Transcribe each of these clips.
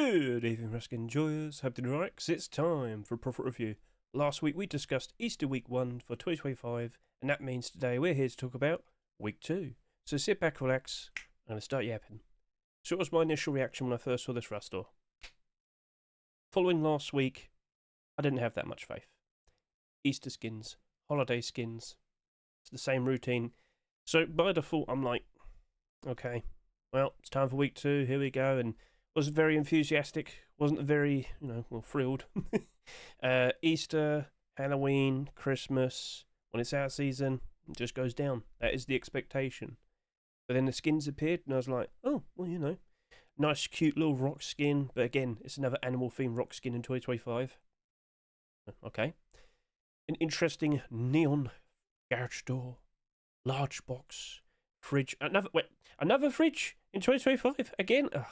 Good evening, Ruskin enjoyers. Hope you're right, 'cause it's time for a profit review. Last week we discussed Easter week 1 for 2025, and that means today we're here to talk about week 2. So sit back, relax, I'm going to start yapping. So what was my initial reaction when I first saw this Rust store? Following last week, I didn't have that much faith. Easter skins, holiday skins, it's the same routine. So by default, I'm like, okay, well, it's time for week 2, here we go, and wasn't very enthusiastic, wasn't very, thrilled. Easter, Halloween, Christmas, when it's out season, it just goes down. That is the expectation. But then the skins appeared, and I was like, oh, well, nice, cute little rock skin. But again, it's another animal-themed rock skin in 2025. Okay. An interesting neon garage door, large box, fridge. Another fridge in 2025 again. Ugh.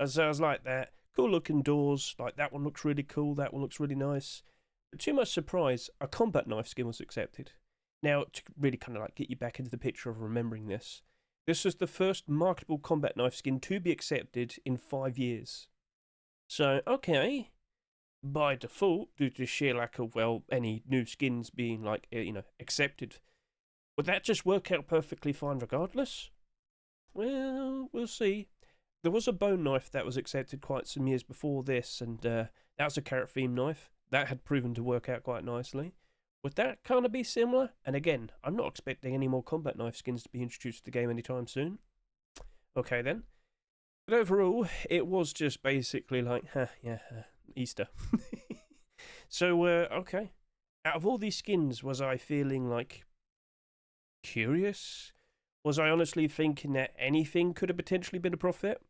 So I was like that. Cool looking doors. Like that one looks really cool. That one looks really nice. But to my surprise, a combat knife skin was accepted. Now, to really kind of like get you back into the picture of remembering this, this was the first marketable combat knife skin to be accepted in 5 years. So, okay, by default, due to sheer lack of, any new skins being, accepted, would that just work out perfectly fine regardless? Well, we'll see. There was a bone knife that was accepted quite some years before this, and that was a carrot-themed knife. That had proven to work out quite nicely. Would that kind of be similar? And again, I'm not expecting any more combat knife skins to be introduced to the game anytime soon. Okay then. But overall, it was just basically like, Easter. So, okay. Out of all these skins, was I feeling like curious? Was I honestly thinking that anything could have potentially been a profit?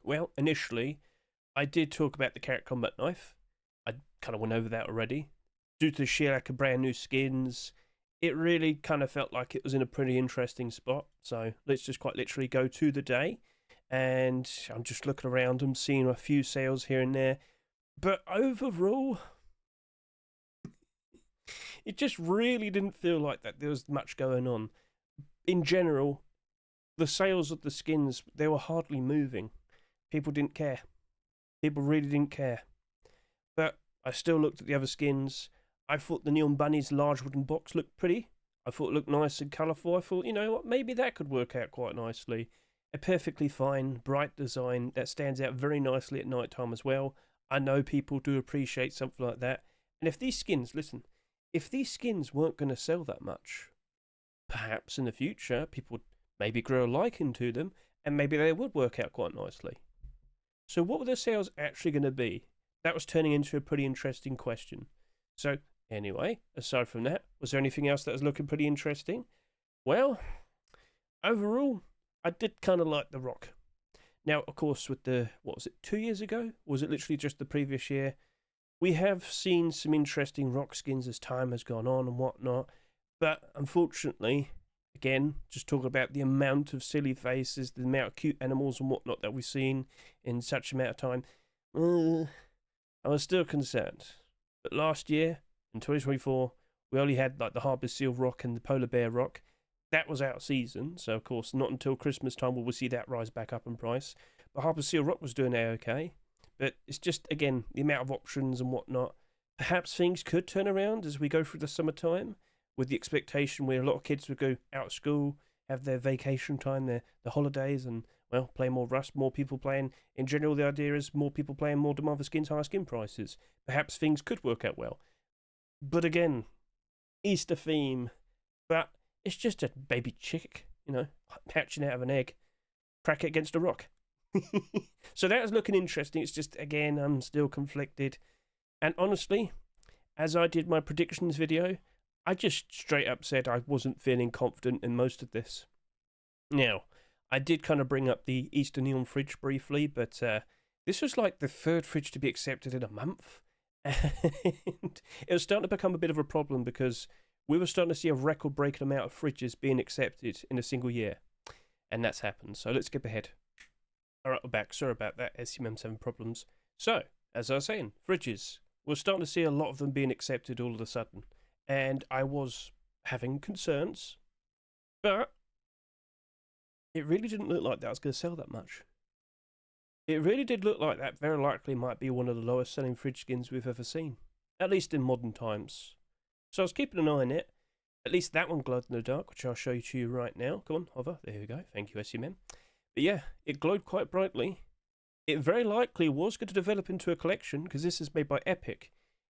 Well, initially, I did talk about the carrot combat knife. I kind of went over that already. Due to the sheer lack of brand new skins, it really kind of felt like it was in a pretty interesting spot. So let's just quite literally go to the day. And I'm just looking around and seeing a few sales here and there. But overall, it just really didn't feel like that there was much going on. In general, the sales of the skins, they were hardly moving. People didn't care. People really didn't care. But I still looked at the other skins. I thought the Neon Bunny's large wooden box looked pretty. I thought it looked nice and colourful. I thought, you know what, maybe that could work out quite nicely. A perfectly fine, bright design that stands out very nicely at night time as well. I know people do appreciate something like that. And if these skins, if these skins weren't going to sell that much, perhaps in the future people would maybe grow a liking to them, and maybe they would work out quite nicely. So what were the sales actually going to be? That was turning into a pretty interesting question. So anyway, aside from that, was there anything else that was looking pretty interesting? Well, overall, I did kind of like the rock. Now, of course, with the, 2 years ago? Was it literally just the previous year? We have seen some interesting rock skins as time has gone on and whatnot, but unfortunately, again, just talking about the amount of silly faces, the amount of cute animals and whatnot that we've seen in such amount of time, I was still concerned. But last year, in 2024, we only had like the Harbour Seal rock and the Polar Bear rock. That was out of season, so of course not until Christmas time will we see that rise back up in price. But Harbour Seal rock was doing okay. But it's just, again, the amount of options and whatnot. Perhaps things could turn around as we go through the summertime, with the expectation where a lot of kids would go out of school, have their vacation time, the holidays, and, play more Rust, more people playing. In general, the idea is more people playing, more demand for skins, higher skin prices. Perhaps things could work out well. But again, Easter theme, but it's just a baby chick, hatching out of an egg. Crack it against a rock. So that is looking interesting. It's just, again, I'm still conflicted. And honestly, as I did my predictions video, I just straight up said I wasn't feeling confident in most of this. Now, I did kind of bring up the Easter Neon fridge briefly, but this was like the third fridge to be accepted in a month. And it was starting to become a bit of a problem because we were starting to see a record-breaking amount of fridges being accepted in a single year. And that's happened, so let's skip ahead. Alright, we're back. Sorry about that, SCM's having problems. So, as I was saying, fridges. We're starting to see a lot of them being accepted all of a sudden. And I was having concerns, but it really didn't look like that was going to sell that much. It really did look like that very likely might be one of the lowest selling fridge skins we've ever seen, at least in modern times. So I was keeping an eye on it. At least that one glowed in the dark, which I'll show you to you right now. Go on, hover. There we go. Thank you, SUMM. But yeah, it glowed quite brightly. It very likely was going to develop into a collection, because this is made by Epic.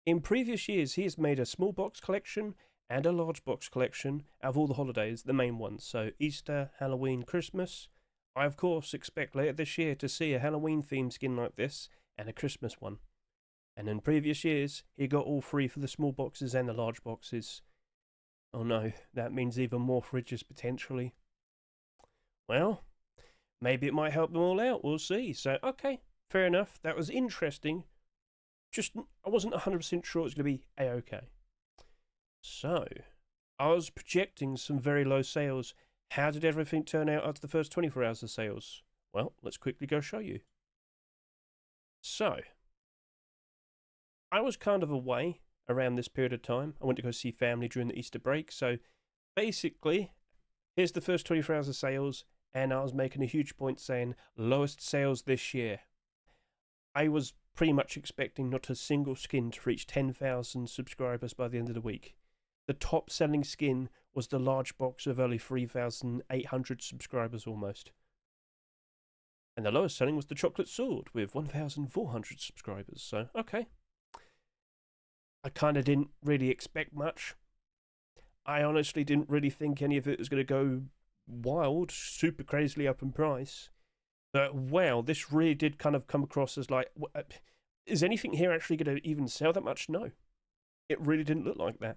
In previous years, he has made a small box collection and a large box collection out of all the holidays, the main ones. So Easter, Halloween, Christmas. I, of course, expect later this year to see a Halloween themed skin like this and a Christmas one. And in previous years, he got all three for the small boxes and the large boxes. Oh no, that means even more fridges potentially. Well, maybe it might help them all out, we'll see. So, okay, fair enough. That was interesting. Just, I wasn't 100% sure it was going to be A-okay. So, I was projecting some very low sales. How did everything turn out after the first 24 hours of sales? Well, let's quickly go show you. So, I was kind of away around this period of time. I went to go see family during the Easter break. So, basically, here's the first 24 hours of sales, and I was making a huge point saying, lowest sales this year. I was pretty much expecting not a single skin to reach 10,000 subscribers by the end of the week. The top selling skin was the large box of only 3,800 subscribers almost. And the lowest selling was the chocolate sword with 1,400 subscribers. So, okay. I kind of didn't really expect much. I honestly didn't really think any of it was going to go wild, super crazily up in price. But wow, this really did kind of come across as like, is anything here actually going to even sell that much? No. It really didn't look like that.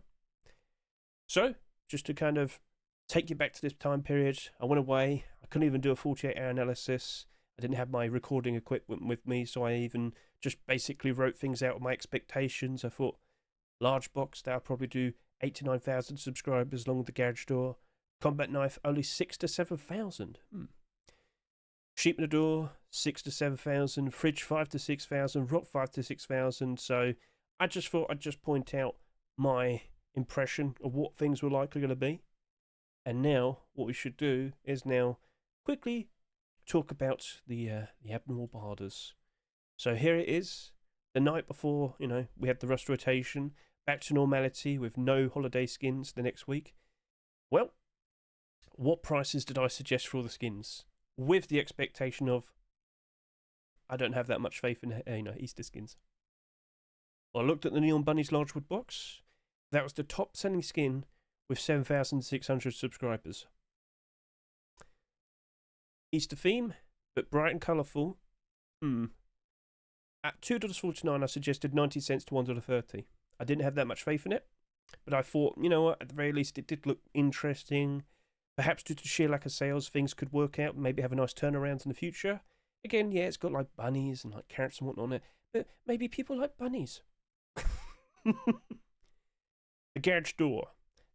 So, just to kind of take you back to this time period, I went away. I couldn't even do a 48-hour analysis. I didn't have my recording equipment with me, so I even just basically wrote things out of my expectations. I thought, large box, that'll probably do 8 to 9,000 subscribers along with the garage door. Combat knife, only 6 to 7,000. Sheep in the door, 6 to 7,000. Fridge, 5 to 6,000. Rock, 5 to 6,000. So I just thought I'd just point out my impression of what things were likely going to be. And now what we should do is now quickly talk about the abnormal barders. So here it is, the night before, we had the rust rotation, back to normality with no holiday skins the next week. Well, what prices did I suggest for all the skins? With the expectation of, I don't have that much faith in Easter skins. Well, I looked at the Neon Bunny's large wood box. That was the top selling skin with 7,600 subscribers. Easter theme, but bright and colourful. At $2.49, I suggested 90 cents to $1.30. I didn't have that much faith in it, but I thought, you know what, at the very least it did look interesting. Perhaps due to sheer lack of sales, things could work out, maybe have a nice turnaround in the future. Again, yeah, it's got like bunnies and like carrots and whatnot on it, but maybe people like bunnies. The garage door.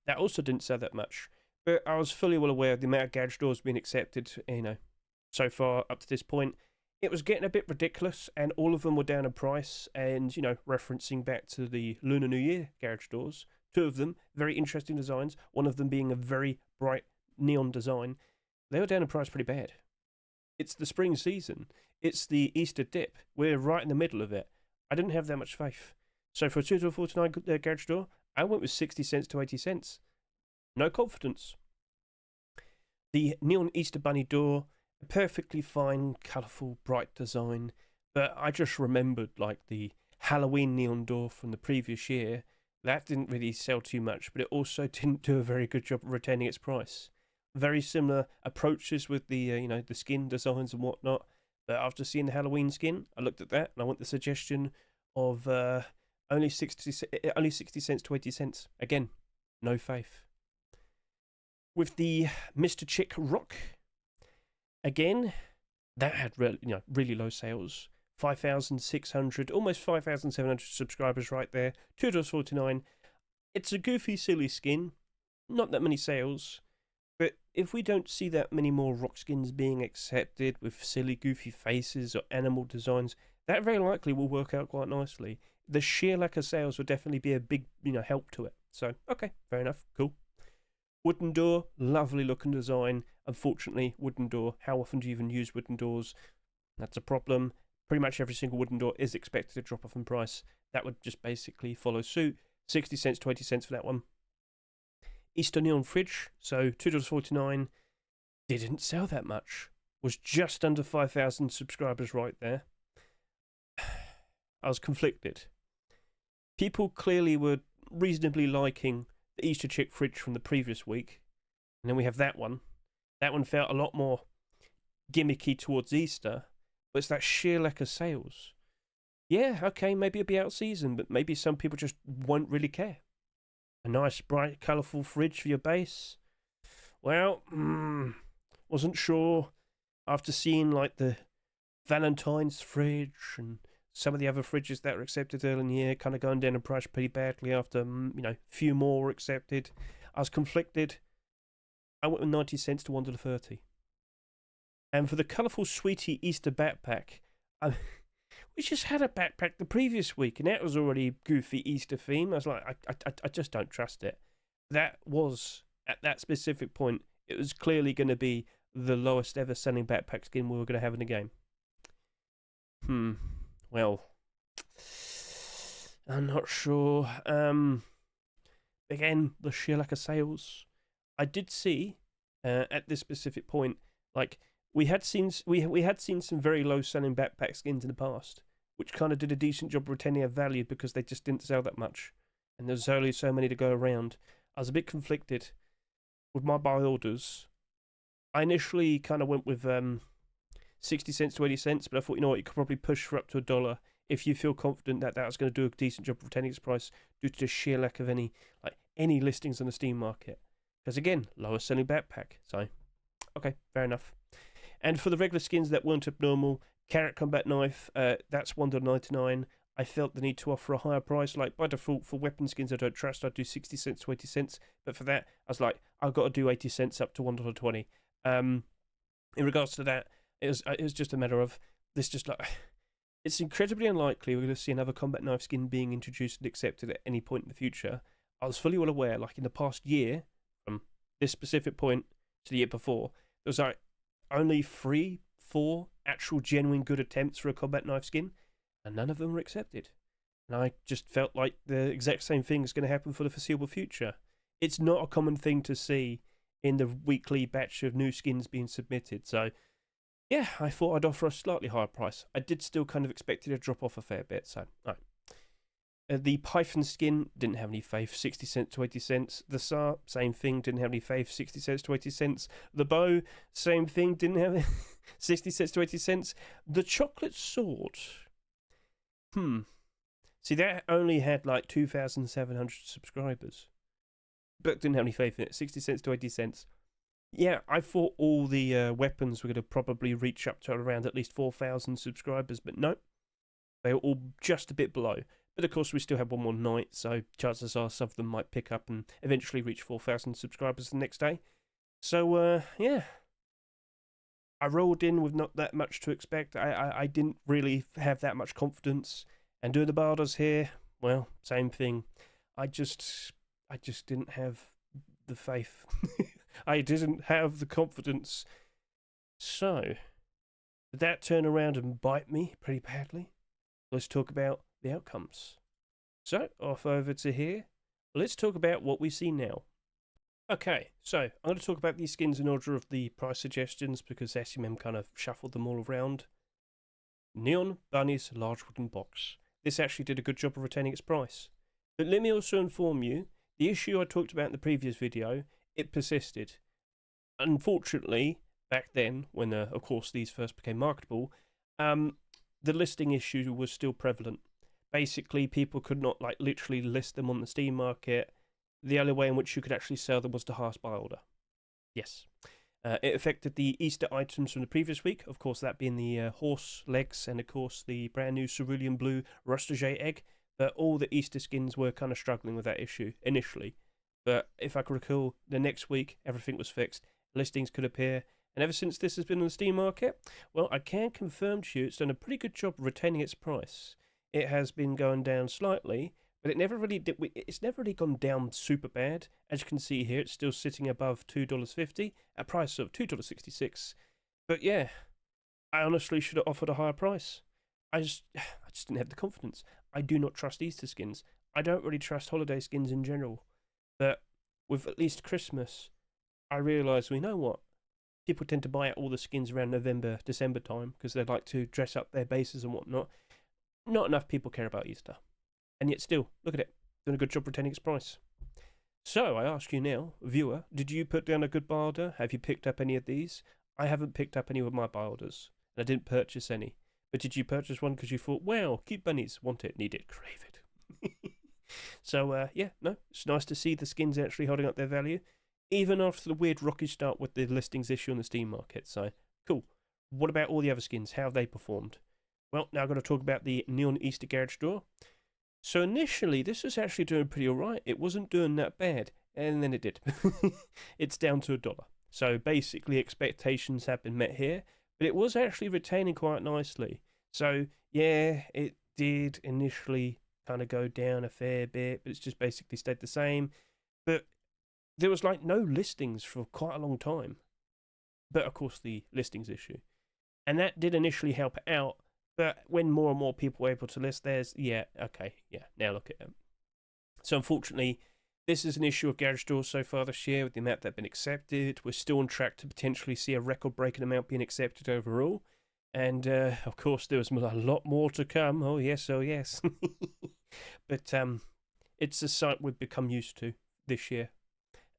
That also didn't sell that much, but I was fully well aware of the amount of garage doors being accepted, so far up to this point. It was getting a bit ridiculous, and all of them were down in price, and, referencing back to the Lunar New Year garage doors, two of them, very interesting designs, one of them being a very bright neon design, they were down in price pretty bad. It's the spring season. It's the Easter dip. We're right in the middle of it. I didn't have that much faith. So for a $2.49 garage door, I went with 60 cents to 80 cents. No confidence. The neon Easter bunny door, a perfectly fine, colourful, bright design, but I just remembered like the Halloween neon door from the previous year. That didn't really sell too much, but it also didn't do a very good job of retaining its price. Very similar approaches with the the skin designs and whatnot. But after seeing the Halloween skin, I looked at that and I went the suggestion of only 60 cents to 80 cents. Again, no faith. With the Mr. Chick Rock, again, that had really low sales. 5,600, almost 5,700 subscribers right there. $2.49. It's a goofy, silly skin. Not that many sales. But if we don't see that many more rock skins being accepted with silly, goofy faces or animal designs, that very likely will work out quite nicely. The sheer lack of sales would definitely be a big, help to it. So, okay, fair enough, cool. Wooden door, lovely looking design. Unfortunately, wooden door. How often do you even use wooden doors? That's a problem. Pretty much every single wooden door is expected to drop off in price. That would just basically follow suit. 60 cents, 20 cents for that one. Easter Neon Fridge, so $2.49. Didn't sell that much. Was just under 5,000 subscribers right there. I was conflicted. People clearly were reasonably liking the Easter Chick Fridge from the previous week. And then we have that one. That one felt a lot more gimmicky towards Easter. But it's that sheer lack of sales. Yeah, okay, maybe it'll be out of season, but maybe some people just won't really care. A nice, bright, colourful fridge for your base. Well, wasn't sure. After seeing like the Valentine's fridge and some of the other fridges that were accepted early in the year kind of going down in price pretty badly after, few more were accepted, I was conflicted. I went with 90 cents to $1.30. And for the colourful Sweetie Easter backpack, we just had a backpack the previous week, and that was already goofy Easter theme. I was like, I just don't trust it. That was, at that specific point, it was clearly going to be the lowest ever selling backpack skin we were going to have in the game. Well, I'm not sure. Again, the sheer lack of sales. I did see, at this specific point, like, we had seen some very low selling backpack skins in the past, which kind of did a decent job of retaining their value because they just didn't sell that much, and there's only so many to go around. I was a bit conflicted with my buy orders. I initially kind of went with 60 cents to 80 cents, but I thought, you know what, you could probably push for up to $1 if you feel confident that was going to do a decent job of retaining its price due to the sheer lack of any listings on the Steam market. Because again, lowest selling backpack. So, okay, fair enough. And for the regular skins that weren't abnormal, Carrot Combat Knife, that's $1.99. I felt the need to offer a higher price. Like, by default, for weapon skins I don't trust, I'd do 60 cents to 80 cents. But for that, I was like, I've got to do 80 cents up to $1.20. In regards to that, it was just a matter of this. Just like, it's incredibly unlikely we're going to see another combat knife skin being introduced and accepted at any point in the future. I was fully well aware, like in the past year, from this specific point to the year before, there was like only 3-4 actual genuine good attempts for a combat knife skin, and none of them were accepted. And I just felt like the exact same thing is going to happen for the foreseeable future. It's not a common thing to see in the weekly batch of new skins being submitted. So, yeah, I thought I'd offer a slightly higher price. I did still kind of expect it to drop off a fair bit. So, all right. The Python skin didn't have any faith, 60 cents to 80 cents. The SAR, same thing, didn't have any faith, 60 cents to 80 cents. The bow, same thing, didn't have 60 cents to 80 cents. The chocolate sword. See, that only had like 2,700 subscribers, but didn't have any faith in it, 60 cents to 80 cents. Yeah, I thought all the weapons were going to probably reach up to around at least 4,000 subscribers, but no, they were all just a bit below. But of course, we still have one more night, so chances are some of them might pick up and eventually reach 4,000 subscribers the next day. So, yeah. I rolled in with not that much to expect. I didn't really have that much confidence. And doing the Bardas here, well, same thing. I just didn't have the faith. I didn't have the confidence. So, did that turn around and bite me pretty badly? Let's talk about the outcomes. So, off over to here. Let's talk about what we see now. Okay, so I'm going to talk about these skins in order of the price suggestions because SMM kind of shuffled them all around. Neon Bunny's large wooden box. This actually did a good job of retaining its price. But let me also inform you, the issue I talked about in the previous video, it persisted. Unfortunately, back then, when of course these first became marketable, the listing issue was still prevalent. Basically, people could not literally list them on the Steam market. The only way in which you could actually sell them was to highest buy order. Yes. It affected the Easter items from the previous week, of course that being the horse legs and of course the brand new cerulean blue Rustage egg. But all the Easter skins were kind of struggling with that issue initially. But if I can recall, the next week everything was fixed. Listings could appear. And ever since this has been on the Steam market, well, I can confirm to you it's done a pretty good job of retaining its price. It has been going down slightly, but it never really did. It's never really gone down super bad. As you can see here, it's still sitting above $2.50 at a price of $2.66. But yeah, I honestly should have offered a higher price. I just didn't have the confidence. I do not trust Easter skins. I don't really trust holiday skins in general. But with at least Christmas, I realise, we know what? People tend to buy out all the skins around November, December time because they like to dress up their bases and whatnot. Not enough people care about Easter. And yet still, look at it. Doing a good job retaining its price. So I ask you now, viewer, did you put down a good buy order? Have you picked up any of these? I haven't picked up any of my buy orders. And I didn't purchase any. But did you purchase one because you thought, well, cute bunnies, want it, need it, crave it? So, yeah, no, it's nice to see the skins actually holding up their value, even after the weird rocky start with the listings issue on the Steam market. So, cool. What about all the other skins? How have they performed? Well, now I've got to talk about the Neon Easter Garage Door. So initially, this was actually doing pretty alright. It wasn't doing that bad, and then it did. It's down to $1. So basically, expectations have been met here, but it was actually retaining quite nicely. So yeah, it did initially kind of go down a fair bit, but it's just basically stayed the same. But there was like no listings for quite a long time. But of course, the listings issue. And that did initially help out. But when more and more people were able to list theirs, yeah, okay, yeah, now look at them. So unfortunately, this is an issue of garage doors so far this year with the amount that have been accepted. We're still on track to potentially see a record-breaking amount being accepted overall. And, of course, there was a lot more to come. Oh, yes, oh, yes. But it's a sight we've become used to this year.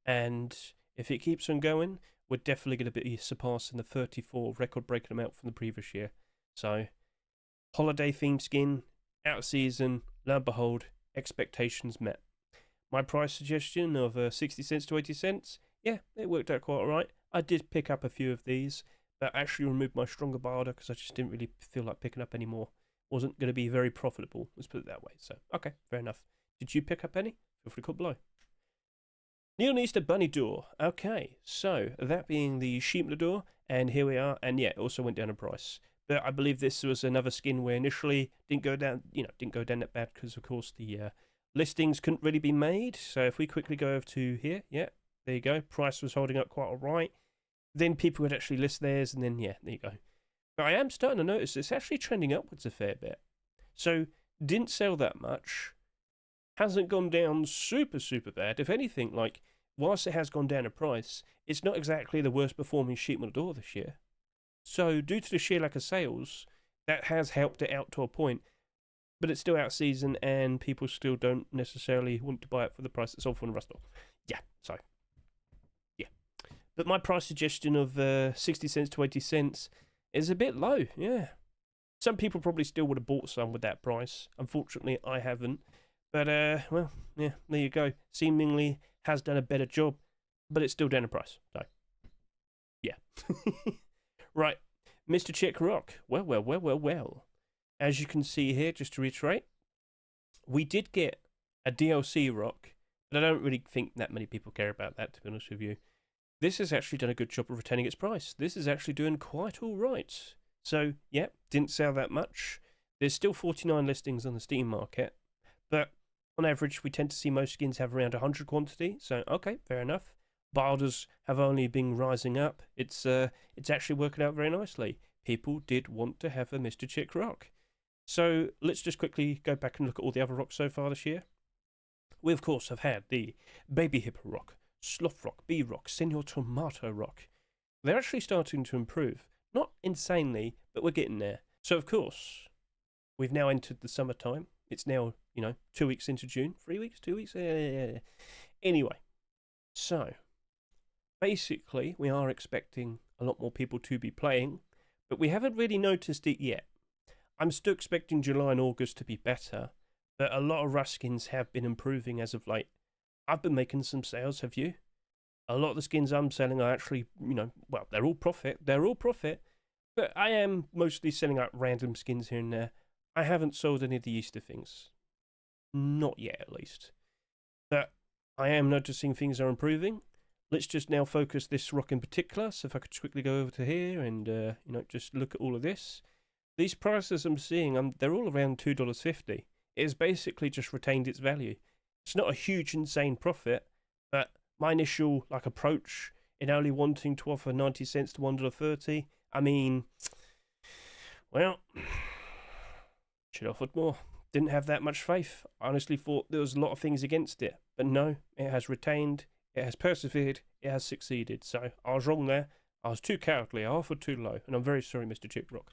And if it keeps on going, we're definitely going to be surpassing the 34 record-breaking amount from the previous year. So holiday themed skin, out of season, lo and behold, expectations met. My price suggestion of 60 cents to 80 cents, yeah, it worked out quite alright. I did pick up a few of these, but actually removed my stronger buy order because I just didn't really feel like picking up any more. Wasn't going to be very profitable, let's put it that way. So, okay, fair enough. Did you pick up any? Feel free to comment below. Neon Easter Bunny Door. Okay, so that being the sheep door, and here we are, and yeah, it also went down in price. But I believe this was another skin where initially didn't go down that bad because of course the listings couldn't really be made. So if we quickly go over to here, yeah, there you go. Price was holding up quite alright. Then people would actually list theirs, and then yeah, there you go. But I am starting to notice it's actually trending upwards a fair bit. So didn't sell that much. Hasn't gone down super bad. If anything, like whilst it has gone down in price, it's not exactly the worst performing sheet metal door this year. So, due to the sheer lack of sales, that has helped it out to a point. But it's still out of season, and people still don't necessarily want to buy it for the price it's sold for in the rest of. Yeah, so. Yeah. But my price suggestion of 60 cents to 80 cents is a bit low, yeah. Some people probably still would have bought some with that price. Unfortunately, I haven't. But, well, yeah, there you go. Seemingly has done a better job, but it's still down in price. So, yeah. Right, Mr. Chick Rock. Well. As you can see here, just to reiterate, we did get a DLC rock, but I don't really think that many people care about that, to be honest with you. This has actually done a good job of retaining its price. This is actually doing quite all right. So, yeah, didn't sell that much. There's still 49 listings on the Steam market, but on average, we tend to see most skins have around 100 quantity, so okay, fair enough. Buy orders have only been rising up. It's actually working out very nicely. People did want to have a Mr. Chick Rock. So let's just quickly go back and look at all the other rocks so far this year. We, of course, have had the Baby Hippo Rock, Sloth Rock, Bee Rock, Senor Tomato Rock. They're actually starting to improve. Not insanely, but we're getting there. So, of course, we've now entered the summertime. It's now, 2 weeks into June. 3 weeks? 2 weeks? Anyway, so basically, we are expecting a lot more people to be playing, but we haven't really noticed it yet. I'm still expecting July and August to be better, but a lot of Ruskins have been improving as of late. I've been making some sales, have you? A lot of the skins I'm selling are actually, well, they're all profit, but I am mostly selling out random skins here and there. I haven't sold any of the Easter things. Not yet, at least. But I am noticing things are improving. Let's just now focus this rock in particular. So if I could quickly go over to here and, just look at all of this. These prices I'm seeing, they're all around $2.50. It has basically just retained its value. It's not a huge, insane profit, but my initial approach in only wanting to offer 90 cents to $1.30, I mean, Well, should have offered more. Didn't have that much faith. I honestly thought there was a lot of things against it. But no, it has retained, it has persevered, it has succeeded. So I was wrong there. I was too cowardly. I offered too low. And I'm very sorry, Mr. Chiprock.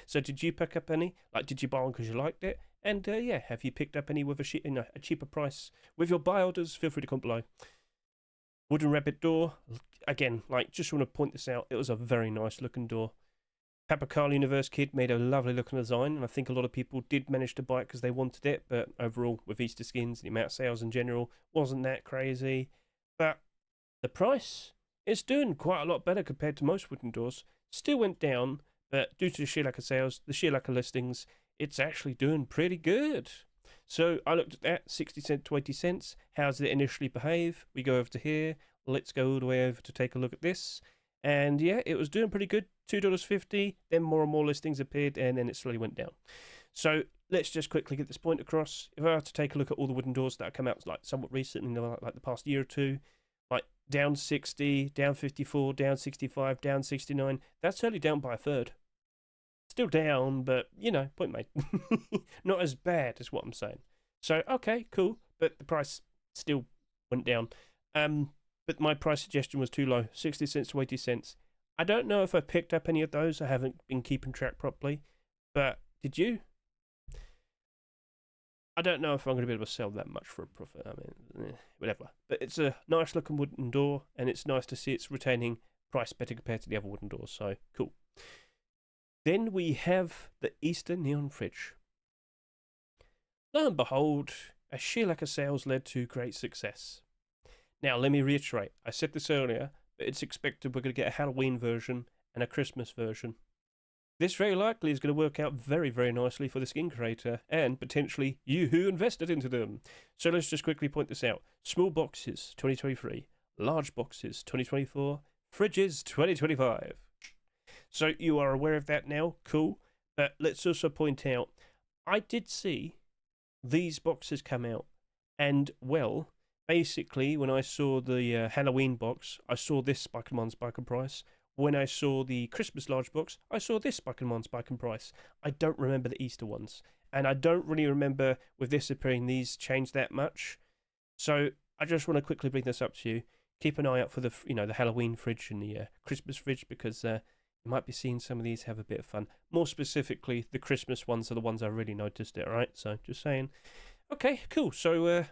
So did you pick up any? Like, did you buy one because you liked it? And yeah, have you picked up any with a cheaper price? With your buy orders, feel free to comment below. Wooden rabbit door. Again, like, just want to point this out. It was a very nice looking door. Papakal Universe Kid made a lovely looking design, and I think a lot of people did manage to buy it because they wanted it, but overall, with Easter skins, the amount of sales in general wasn't that crazy. But the price is doing quite a lot better compared to most wooden doors. Still went down, but due to the sheer lack of sales, the sheer lack of listings, it's actually doing pretty good. So I looked at that, 60 cents to 80 cents. How does it initially behave? We go over to here. Let's go all the way over to take a look at this. And yeah, it was doing pretty good, $2.50. Then more and more listings appeared, and then it slowly went down. So let's just quickly get this point across. If I were to take a look at all the wooden doors that have come out like somewhat recently, like the past year or two, like down 60, down 54, down 65, down 69, that's only down by a third. Still down, but, you know, point made. Not as bad as what I'm saying. So, okay, cool, but the price still went down. But my price suggestion was too low, 60 cents to 80 cents. I don't know if I picked up any of those. I haven't been keeping track properly. But did you? I don't know if I'm going to be able to sell that much for a profit. I mean, whatever. But it's a nice looking wooden door, and it's nice to see it's retaining price better compared to the other wooden doors. So, cool. Then we have the Easter Neon Fridge. Lo and behold, a sheer lack of sales led to great success. Now, let me reiterate, I said this earlier, but it's expected we're going to get a Halloween version and a Christmas version. This very likely is going to work out very, very nicely for the skin creator and potentially you who invested into them. So let's just quickly point this out. Small boxes, 2023. Large boxes, 2024. Fridges, 2025. So you are aware of that now, cool. But let's also point out, I did see these boxes come out, and well, basically when I saw the Halloween box, I saw this spike in price. When I saw the Christmas large box, I saw this spike in price. I don't remember the Easter ones, and I don't really remember with this appearing these changed that much. So I just want to quickly bring this up to you. Keep an eye out for the the Halloween fridge and the Christmas fridge, because you might be seeing some of these have a bit of fun. More specifically, the Christmas ones are the ones I really noticed it, alright? So, just saying. Okay, cool. So,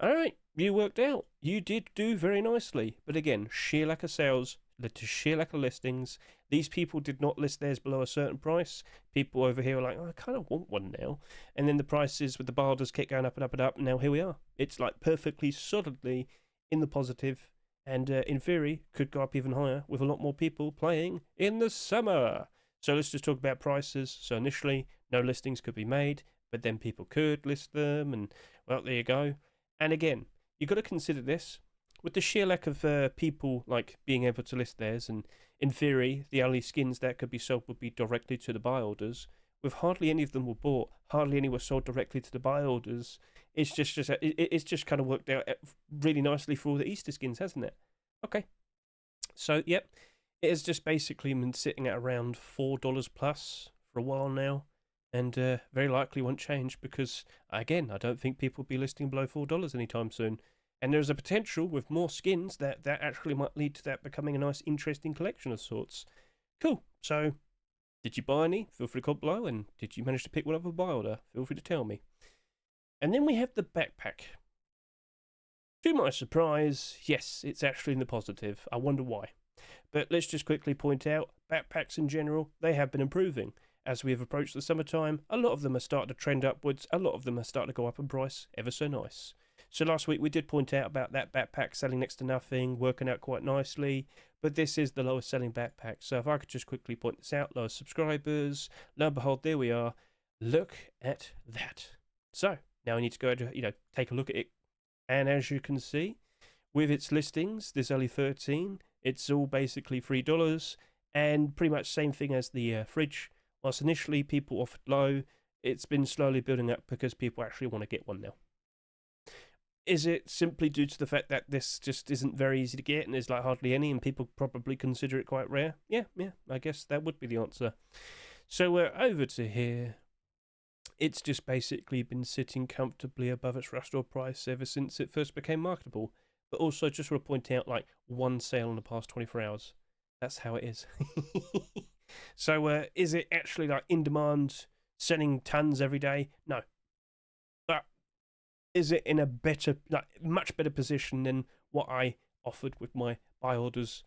alright, you worked out. You did do very nicely. But again, sheer lack of sales led to sheer lack of listings. These people did not list theirs below a certain price. People over here are like, oh, I kind of want one now. And then the prices with the bar orders kept going up and up and up. And now here we are. It's like perfectly solidly in the positive. And in theory, could go up even higher with a lot more people playing in the summer. So let's just talk about prices. So initially, no listings could be made, but then people could list them, and well, there you go. And again, you've got to consider this. With the sheer lack of people like being able to list theirs, and in theory, the only skins that could be sold would be directly to the buy orders. With hardly any of them were bought, hardly any were sold directly to the buy orders. It's just kind of worked out really nicely for all the Easter skins, hasn't it? Okay. So, yep, it has just basically been sitting at around $4 plus for a while now, and very likely won't change because, again, I don't think people will be listing below $4 anytime soon. And there's a potential with more skins that actually might lead to that becoming a nice, interesting collection of sorts. Cool. So, did you buy any? Feel free to comment below. And did you manage to pick one up a buy order? Feel free to tell me. And then we have the backpack. To my surprise, yes, it's actually in the positive. I wonder why. But let's just quickly point out, backpacks in general, they have been improving. As we have approached the summertime, a lot of them are starting to trend upwards. A lot of them are starting to go up in price, ever so nice. So last week we did point out about that backpack selling next to nothing, working out quite nicely, but this is the lowest selling backpack. So if I could just quickly point this out, lowest subscribers, lo and behold, there we are. Look at that. So now I need to go to, take a look at it. And as you can see, with its listings, there's only 13. It's all basically $3, and pretty much same thing as the fridge. Whilst initially people offered low, it's been slowly building up because people actually want to get one now. Is it simply due to the fact that this just isn't very easy to get and there's like hardly any and people probably consider it quite rare? Yeah, I guess that would be the answer. So we're over to here. It's just basically been sitting comfortably above its restore price ever since it first became marketable. But also, just want to point out, like, one sale in the past 24 hours. That's how it is. So, is it actually, like, in demand, selling tons every day? No. But is it in a better, like, much better position than what I offered with my buy orders?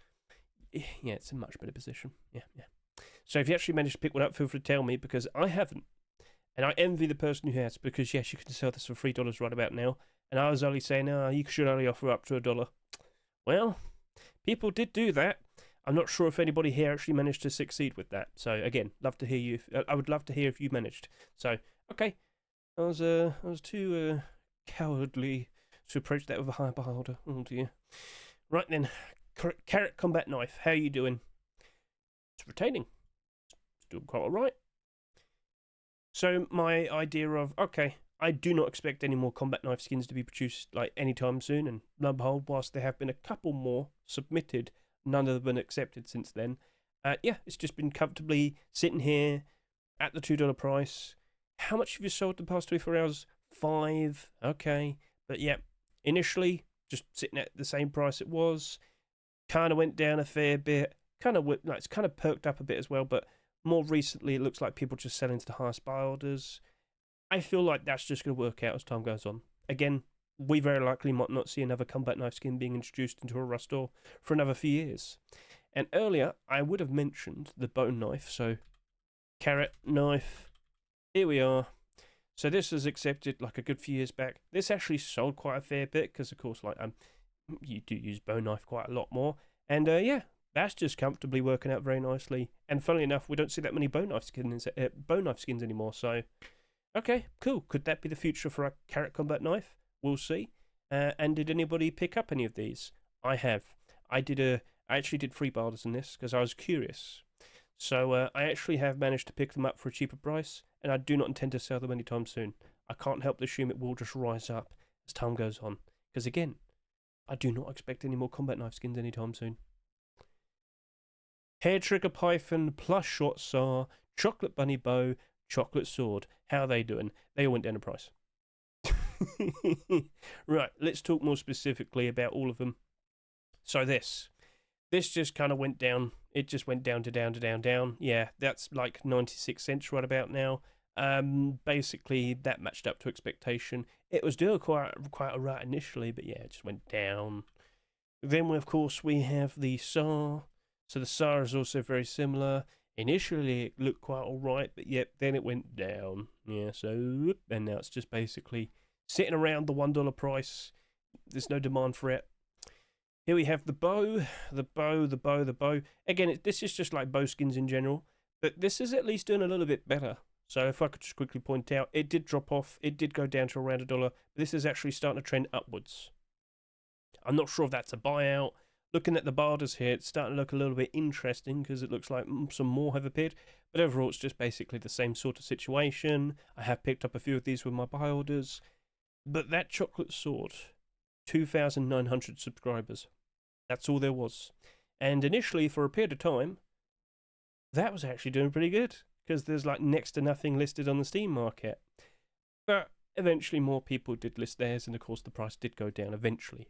Yeah, it's a much better position. Yeah. So if you actually managed to pick one up, feel free to tell me, because I haven't. And I envy the person who has, because yes, you can sell this for $3 right about now. And I was only saying, you should only offer up to $1. Well, people did do that. I'm not sure if anybody here actually managed to succeed with that. So again, love to hear you. I would love to hear if you managed. So okay, I was too cowardly to approach that with a high buy order. Oh dear. Right then, Carrot Combat Knife. How are you doing? It's retaining. It's doing quite all right. So my idea of, okay, I do not expect any more combat knife skins to be produced like anytime soon, and lo and behold, whilst there have been a couple more submitted, none have been accepted since then. Yeah, it's just been comfortably sitting here at the $2 price. How much have you sold the past 24 hours? 5. Okay, but yeah, initially just sitting at the same price it was. Kind of went down a fair bit. It's kind of perked up a bit as well, but more recently, it looks like people just selling to the highest buy orders. I feel like that's just going to work out as time goes on. Again, we very likely might not see another combat knife skin being introduced into a rust store for another few years. And earlier, I would have mentioned the bone knife. So, carrot knife. Here we are. So this was accepted like a good few years back. This actually sold quite a fair bit because, of course, like you do use bone knife quite a lot more. And yeah, that's just comfortably working out very nicely. And funnily enough, we don't see that many bone knife skins anymore. So, okay, cool. Could that be the future for a Carrot Combat Knife? We'll see. And did anybody pick up any of these? I have. I actually did 3 barders in this because I was curious. So I actually have managed to pick them up for a cheaper price, and I do not intend to sell them anytime soon. I can't help but assume it will just rise up as time goes on. Because again, I do not expect any more combat knife skins anytime soon. Hair Trigger Python, Plus Shot Sar, Chocolate Bunny Bow, Chocolate Sword. How are they doing? They all went down in price. Right, let's talk more specifically about all of them. So this just kind of went down. It just went down to down. Yeah, that's like 96 cents right about now. Basically, that matched up to expectation. It was doing quite alright initially, but yeah, it just went down. Then, of course, we have the SAR. So the SAR is also very similar. Initially, it looked quite alright, but yet then it went down. Yeah, so, and now it's just basically sitting around the $1 price. There's no demand for it. Here we have the bow. Again, this is just like bow skins in general, but this is at least doing a little bit better. So if I could just quickly point out, it did drop off. It did go down to around $1, but this is actually starting to trend upwards. I'm not sure if that's a buyout. Looking at the barders here, it's starting to look a little bit interesting because it looks like some more have appeared. But overall, it's just basically the same sort of situation. I have picked up a few of these with my buy orders. But that chocolate sword, 2,900 subscribers. That's all there was. And initially, for a period of time, that was actually doing pretty good because there's like next to nothing listed on the Steam market. But eventually, more people did list theirs, and of course, the price did go down eventually.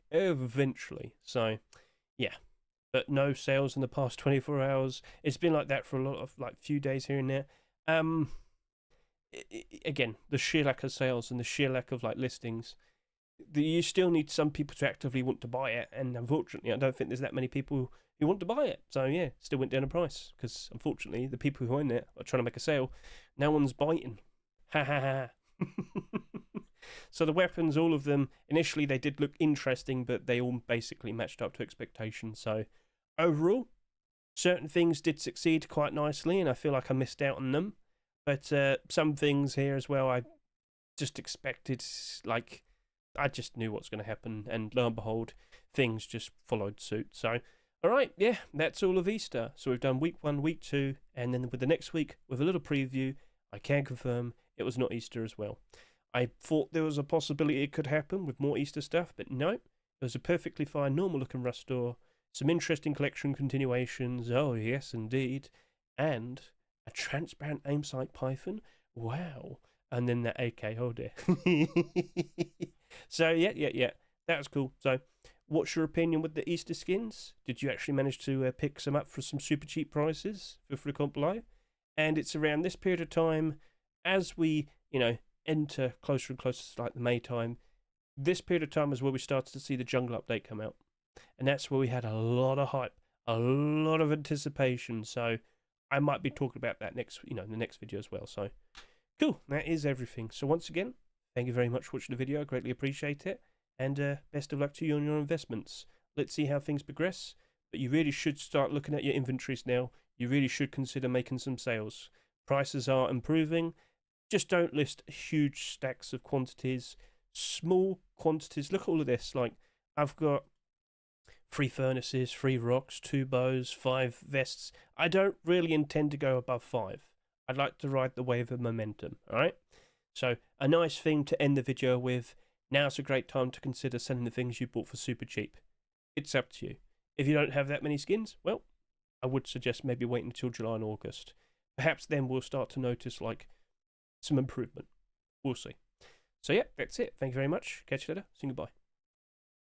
So, yeah. But no sales in the past 24 hours. It's been like that for a lot of like few days here and there. Again, the sheer lack of sales and the sheer lack of like listings. You still need some people to actively want to buy it, and unfortunately, I don't think there's that many people who want to buy it. So yeah, still went down in price because unfortunately, the people who own it are trying to make a sale. No one's biting. Ha ha ha. So the weapons, all of them, initially they did look interesting, but they all basically matched up to expectations. So overall, certain things did succeed quite nicely, and I feel like I missed out on them. But some things here as well, I just expected, like, I just knew what's going to happen, and lo and behold, things just followed suit. So, alright, yeah, that's all of Easter. So we've done week 1, week 2, and then with the next week, with a little preview, I can confirm it was not Easter as well. I thought there was a possibility it could happen with more Easter stuff, but no, it was a perfectly fine, normal-looking Rust store, some interesting collection continuations, oh yes, indeed, and a transparent aim sight Python. Wow. And then that AK, oh dear. So, yeah. That was cool. So, what's your opinion with the Easter skins? Did you actually manage to pick some up for some super cheap prices? Feel free to comment below. And it's around this period of time, as we, enter closer and closer to like the May time, this period of time is where we started to see the jungle update come out. And that's where we had a lot of hype, a lot of anticipation. So I might be talking about that next, in the next video as well. So cool, that is everything. So once again, thank you very much for watching the video. I greatly appreciate it. And best of luck to you on your investments. Let's see how things progress. But you really should start looking at your inventories now. You really should consider making some sales. Prices are improving. Just don't list huge stacks of quantities. Small quantities. Look at all of this. Like, I've got 3 furnaces, 3 rocks, 2 bows, 5 vests. I don't really intend to go above 5. I'd like to ride the wave of momentum, alright? So, a nice thing to end the video with. Now's a great time to consider selling the things you bought for super cheap. It's up to you. If you don't have that many skins, well, I would suggest maybe waiting until July and August. Perhaps then we'll start to notice, like, some improvement. We'll see. So, yeah, that's it. Thank you very much. Catch you later. See you. Goodbye.